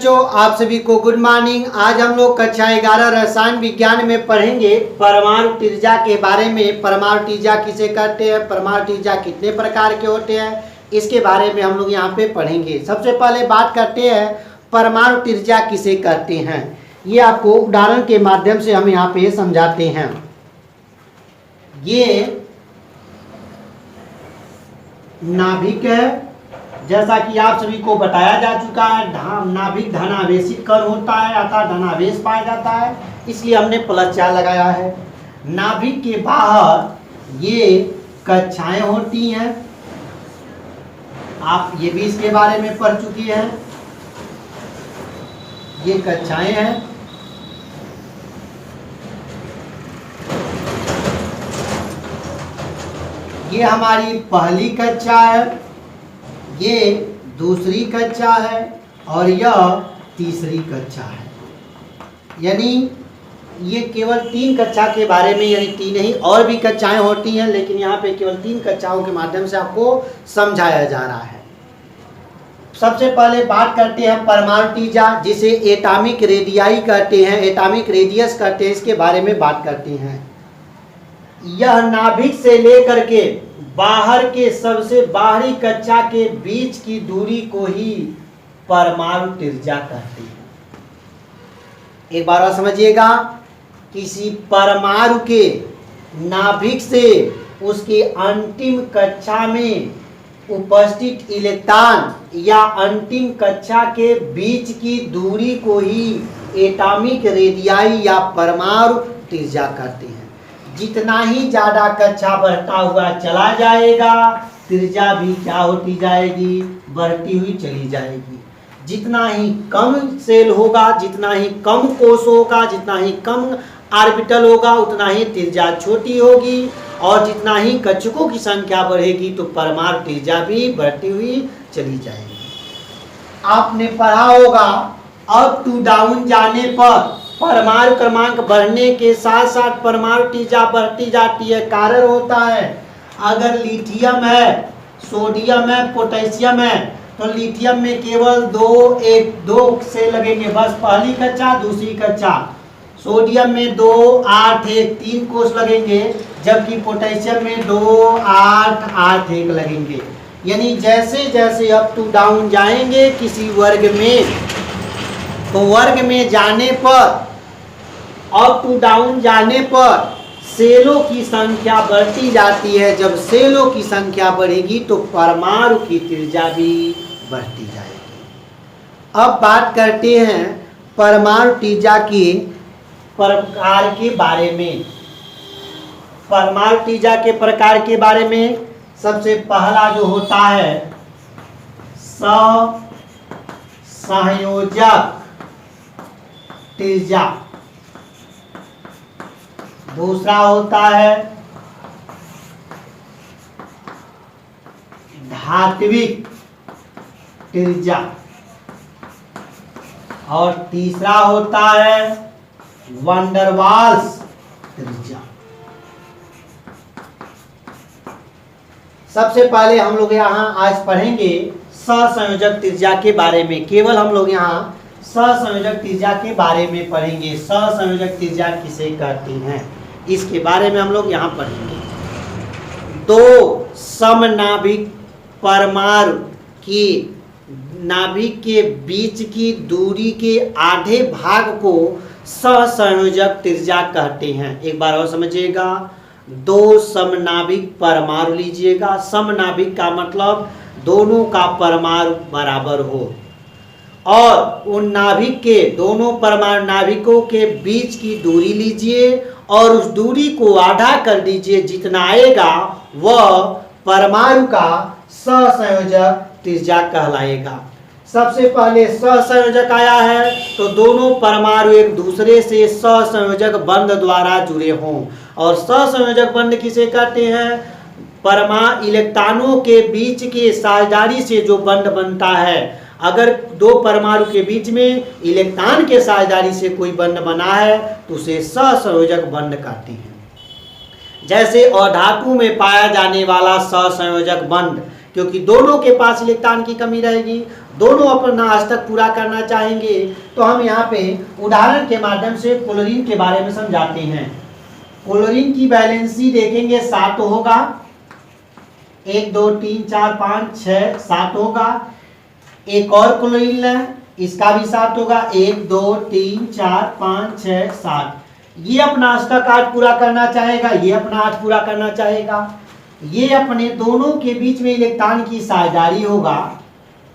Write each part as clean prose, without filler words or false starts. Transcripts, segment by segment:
बच्चों, आप सभी को गुड मॉर्निंग। आज हम लोग कक्षा 11 रसायन विज्ञान में पढ़ेंगे परमाणु त्रिज्या के बारे में। परमाणु त्रिज्या किसे कहते हैं, परमाणु त्रिज्या कितने प्रकार के होते हैं, इसके बारे में हम लोग यहाँ पे पढ़ेंगे। सबसे पहले बात करते हैं परमाणु त्रिज्या किसे कहते हैं। ये आपको उदाहरण के माध्यम से हम यहाँ पे समझाते हैं। ये नाभिक है, जैसा कि आप सभी को बताया जा चुका है। नाभिक धनावेशित कण होता है अर्थात धनावेश पाया जाता है, इसलिए हमने +4 लगाया है। नाभिक के बाहर ये कक्षाएं होती हैं, आप ये भी इसके बारे में पढ़ चुकी हैं। ये कक्षाएं हैं, ये हमारी पहली कक्षा है, ये दूसरी कक्षा है और यह तीसरी कक्षा है। यानी ये केवल 3 कक्षा के बारे में, यानी 3 ही और भी कक्षाएं होती हैं, लेकिन यहाँ पे केवल 3 कक्षाओं के माध्यम से आपको समझाया जा रहा है। सबसे पहले बात करते हैं परमाणु त्रिज्या, जिसे एटॉमिक रेडियाई कहते हैं, एटॉमिक रेडियस कहते हैं, इसके बारे में बात करते हैं। यह नाभिक से लेकर के बाहर के सबसे बाहरी कक्षा के बीच की दूरी को ही परमाणु त्रिज्या कहते हैं। एक बार और समझिएगा, किसी परमाणु के नाभिक से उसके अंतिम कक्षा में उपस्थित इलेक्ट्रॉन या अंतिम कक्षा के बीच की दूरी को ही एटॉमिक रेडियाई या परमाणु त्रिज्या कहते हैं। जितना ही ज्यादा कक्षा बढ़ता हुआ चला जाएगा, त्रिज्या भी क्या होती जाएगी, बढ़ती हुई चली जाएगी। जितना ही कम सेल होगा, जितना ही कम कोष होगा, जितना ही कम ऑर्बिटल होगा, उतना ही त्रिज्या छोटी होगी, और जितना ही कक्षकों की संख्या बढ़ेगी तो परमाणु त्रिज्या भी बढ़ती हुई चली जाएगी। आपने पढ़ा होगा अप टू डाउन जाने पर परमाणु क्रमांक बढ़ने के साथ साथ परमाणु त्रिज्या बढ़ती जाती है। कारण होता है, अगर लिथियम है, सोडियम है, पोटेशियम है, तो लिथियम में केवल 2 से लगेंगे, बस पहली कक्षा दूसरी कक्षा। सोडियम में 2 8 1 3 कोष लगेंगे, जबकि पोटेशियम में 2 8 8 1 लगेंगे। यानी जैसे जैसे अप टू डाउन जाएंगे किसी वर्ग में, तो वर्ग में जाने पर, अप टू डाउन जाने पर सेलों की संख्या बढ़ती जाती है। जब सेलों की संख्या बढ़ेगी तो परमाणु की त्रिज्या भी बढ़ती जाएगी। अब बात करते हैं परमाणु त्रिज्या के प्रकार के बारे में। परमाणु त्रिज्या के प्रकार के बारे में सबसे पहला जो होता है सहसंयोजक त्रिज्या, दूसरा होता है धात्विक त्रिज्या, और तीसरा होता है वैन डर वाल्स त्रिज्या। सबसे पहले हम लोग यहाँ आज पढ़ेंगे सहसंयोजक त्रिज्या के बारे में। केवल हम लोग यहाँ सहसंयोजक त्रिज्या के बारे में पढ़ेंगे। सहसंयोजक त्रिज्या किसे कहते हैं, इसके बारे में हम लोग यहाँ पढ़ेंगे। 2 समनाभिक परमाणु की नाभिक के बीच की दूरी के आधे भाग को सहसंयोजक त्रिज्या कहते हैं। एक बार और समझिएगा, 2 समनाभिक परमाणु लीजिएगा। समनाभिक का मतलब दोनों का परमाणु बराबर हो, और उन नाभिक के दोनों परमाणु नाभिकों के बीच की दूरी लीजिए और उस दूरी को आधा कर दीजिए। जितना आएगा वह परमाणु का सहसंयोजक त्रिज्या कहलाएगा। सबसे पहले सहसंयोजक आया है तो दोनों परमाणु एक दूसरे से सहसंयोजक बंध द्वारा जुड़े हों, और सहसंयोजक बंध किसे कहते हैं, परमाणु इलेक्ट्रॉनों के बीच के साझेदारी से जो बंध बनता है। अगर 2 परमाणु के बीच में इलेक्ट्रॉन के साझेदारी से कोई बंध बना है तो उसे सहसंयोजक बंध कहते हैं। जैसे अधातु में पाया जाने वाला सहसंयोजक बंध, क्योंकि दोनों के पास इलेक्ट्रॉन की कमी रहेगी, दोनों अपना आज तक पूरा करना चाहेंगे, तो हम यहाँ पे उदाहरण के माध्यम से क्लोरीन के बारे में समझाते हैं। क्लोरीन की वैलेंसी देखेंगे 7 होगा, 1 2 3 4 5 6 7 होगा। एक और क्लोरीन है, इसका भी 7 होगा, 1 2 3 4 5 6 7। ये अपना आज तक 8 पूरा करना चाहेगा, ये अपना 8 पूरा करना चाहेगा। ये अपने दोनों के बीच में इलेक्ट्रॉन की साझेदारी होगा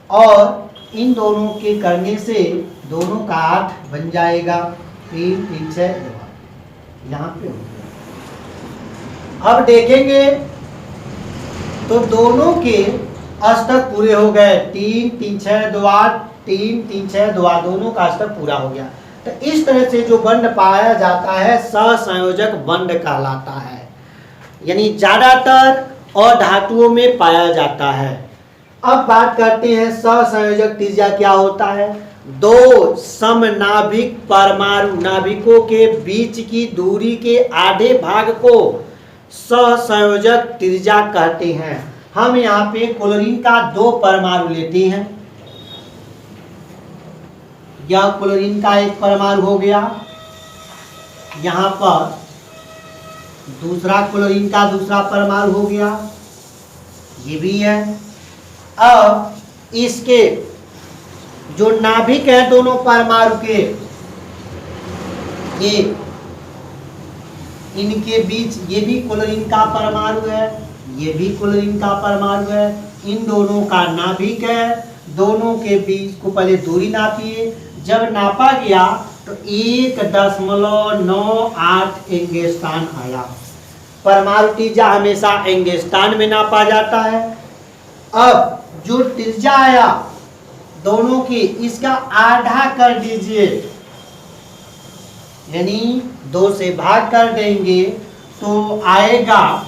और इन दोनों के करने से दोनों का 8 बन जाएगा। 3 3 6 यहाँ पे हो गया। अब देखेंगे तो दोनों के अष्टक पूरे हो गए, 3 3 6 2 8, 3 3 6 2 8, दोनों का अष्टक पूरा हो गया। तो इस तरह से जो बंध पाया जाता है सहसंयोजक बंध कहलाता है, यानी ज्यादातर अधातुओं में पाया जाता है। अब बात करते हैं सहसंयोजक त्रिज्या क्या होता है। दो समनाभिक परमाणु नाभिकों के बीच की दूरी के आधे भाग को सहसंयोजक त्रिज्या कहते हैं। हम यहाँ पे क्लोरीन का 2 परमाणु लेते हैं, यह क्लोरीन का 1 परमाणु हो गया, यहाँ पर दूसरा क्लोरीन का दूसरा परमाणु हो गया, ये भी है। अब इसके जो नाभिक है दोनों परमाणु के, ये इनके बीच ये भी क्लोरीन का परमाणु है, ये भी क्लोरीन का परमाणु है, इन दोनों का नाभिक है। दोनों के बीच को पहले दूरी नापिए, जब नापा गया तो 1.98 एंगस्ट्रॉम आया। परमाणु त्रिज्या हमेशा एंगस्ट्रॉम में नापा जाता है। अब जो त्रिज्या आया दोनों की, इसका आधा कर दीजिए, यानी 2 से भाग कर देंगे तो आएगा,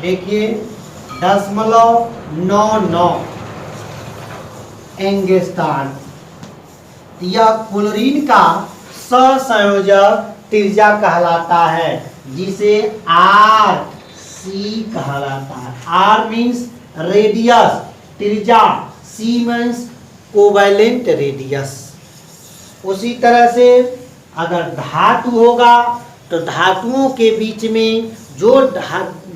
देखिए 0.99 एंगस्ट्रॉम। यह क्लोरीन का सहसंयोजक त्रिज्या कहलाता है, जिसे RC कहलाता है। R मीन्स रेडियस, त्रिज्या, C मीन्स कोवैलेंट रेडियस। उसी तरह से अगर धातु होगा तो धातुओं के बीच में जो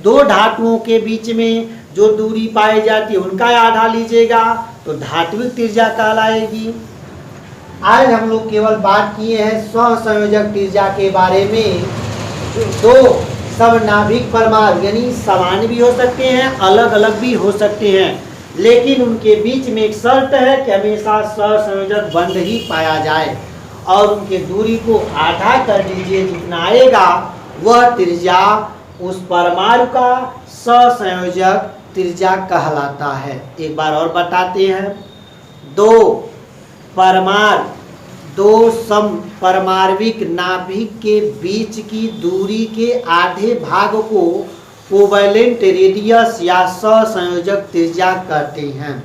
दो धातुओं के बीच में जो दूरी पाई जाती है उनका आधा लीजिएगा तो धात्विक त्रिज्या कहलाएगी। आज हम लोग केवल बात किए हैं सहसंयोजक त्रिज्या के बारे में। दो समनाभिक परमाणु यानी समान भी हो सकते हैं, अलग अलग भी हो सकते हैं, लेकिन उनके बीच में एक शर्त है कि हमेशा सहसंयोजक बंध ही पाया जाए और उनके दूरी को आधा कर दीजिए, जितना आएगा वह त्रिज्या उस परमाणु का सहसंयोजक त्रिज्या कहलाता है। एक बार और बताते हैं, दो समपरमाण्विक नाभिक के बीच की दूरी के आधे भाग को कोवैलेंट रेडियस या सहसंयोजक त्रिज्या कहते हैं।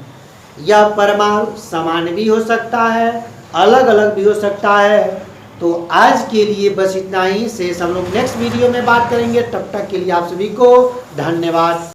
यह परमाणु समान भी हो सकता है, अलग अलग भी हो सकता है। तो आज के लिए बस इतना ही, शेष हम लोग नेक्स्ट वीडियो में बात करेंगे। तब तक के लिए आप सभी को धन्यवाद।